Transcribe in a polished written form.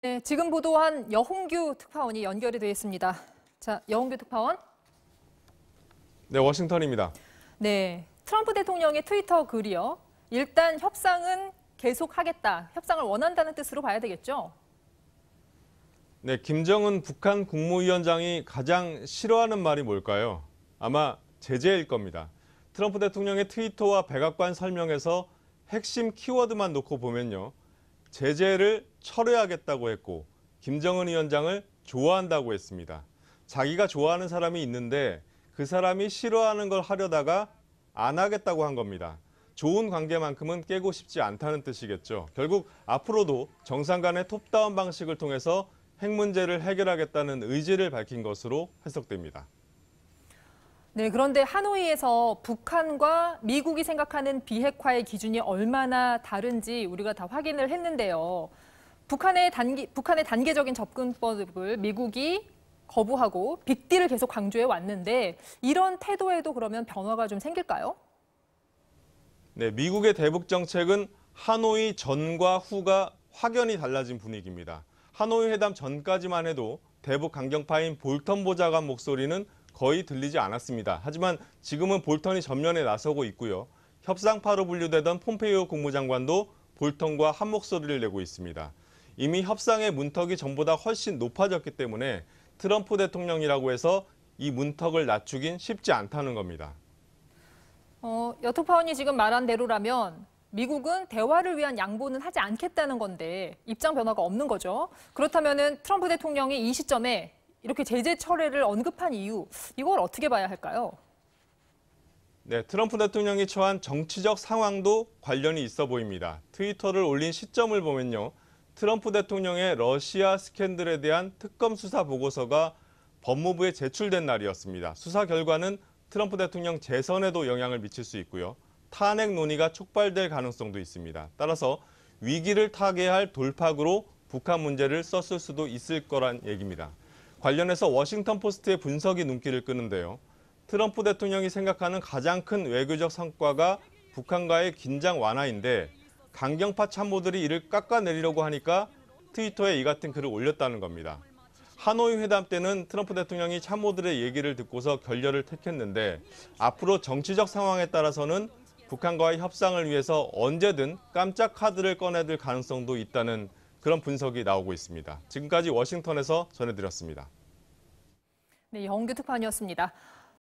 네, 지금 보도한 여홍규 특파원이 연결이 되어 있습니다. 자, 여홍규 특파원. 네, 워싱턴입니다. 네, 트럼프 대통령의 트위터 글이요. 일단 협상은 계속하겠다. 협상을 원한다는 뜻으로 봐야 되겠죠? 네, 김정은 북한 국무위원장이 가장 싫어하는 말이 뭘까요? 아마 제재일 겁니다. 트럼프 대통령의 트위터와 백악관 설명에서 핵심 키워드만 놓고 보면요. 제재를 철회하겠다고 했고 김정은 위원장을 좋아한다고 했습니다. 자기가 좋아하는 사람이 있는데 그 사람이 싫어하는 걸 하려다가 안 하겠다고 한 겁니다. 좋은 관계만큼은 깨고 싶지 않다는 뜻이겠죠. 결국 앞으로도 정상 간의 톱다운 방식을 통해서 핵 문제를 해결하겠다는 의지를 밝힌 것으로 해석됩니다. 네, 그런데 하노이에서 북한과 미국이 생각하는 비핵화의 기준이 얼마나 다른지 우리가 다 확인을 했는데요. 북한의 단계적인 접근법을 미국이 거부하고 빅딜을 계속 강조해 왔는데 이런 태도에도 그러면 변화가 좀 생길까요? 네, 미국의 대북 정책은 하노이 전과 후가 확연히 달라진 분위기입니다. 하노이 회담 전까지만 해도 대북 강경파인 볼턴 보좌관 목소리는 거의 들리지 않았습니다. 하지만 지금은 볼턴이 전면에 나서고 있고요. 협상파로 분류되던 폼페이오 국무장관도 볼턴과 한 목소리를 내고 있습니다. 이미 협상의 문턱이 전보다 훨씬 높아졌기 때문에 트럼프 대통령이라고 해서 이 문턱을 낮추긴 쉽지 않다는 겁니다. 여 특파원이 지금 말한 대로라면 미국은 대화를 위한 양보는 하지 않겠다는 건데 입장 변화가 없는 거죠. 그렇다면 트럼프 대통령이 이 시점에 이렇게 제재 철회를 언급한 이유, 이걸 어떻게 봐야 할까요? 네, 트럼프 대통령이 처한 정치적 상황도 관련이 있어 보입니다. 트위터를 올린 시점을 보면요. 트럼프 대통령의 러시아 스캔들에 대한 특검 수사 보고서가 법무부에 제출된 날이었습니다. 수사 결과는 트럼프 대통령 재선에도 영향을 미칠 수 있고요. 탄핵 논의가 촉발될 가능성도 있습니다. 따라서 위기를 타개할 돌파구로 북한 문제를 썼을 수도 있을 거란 얘기입니다. 관련해서 워싱턴 포스트의 분석이 눈길을 끄는데요. 트럼프 대통령이 생각하는 가장 큰 외교적 성과가 북한과의 긴장 완화인데 강경파 참모들이 이를 깎아내리려고 하니까 트위터에 이 같은 글을 올렸다는 겁니다. 하노이 회담 때는 트럼프 대통령이 참모들의 얘기를 듣고서 결렬을 택했는데 앞으로 정치적 상황에 따라서는 북한과의 협상을 위해서 언제든 깜짝 카드를 꺼내들 가능성도 있다는 그런 분석이 나오고 있습니다. 지금까지 워싱턴에서 전해드렸습니다. 네, 여홍규 특파원이었습니다.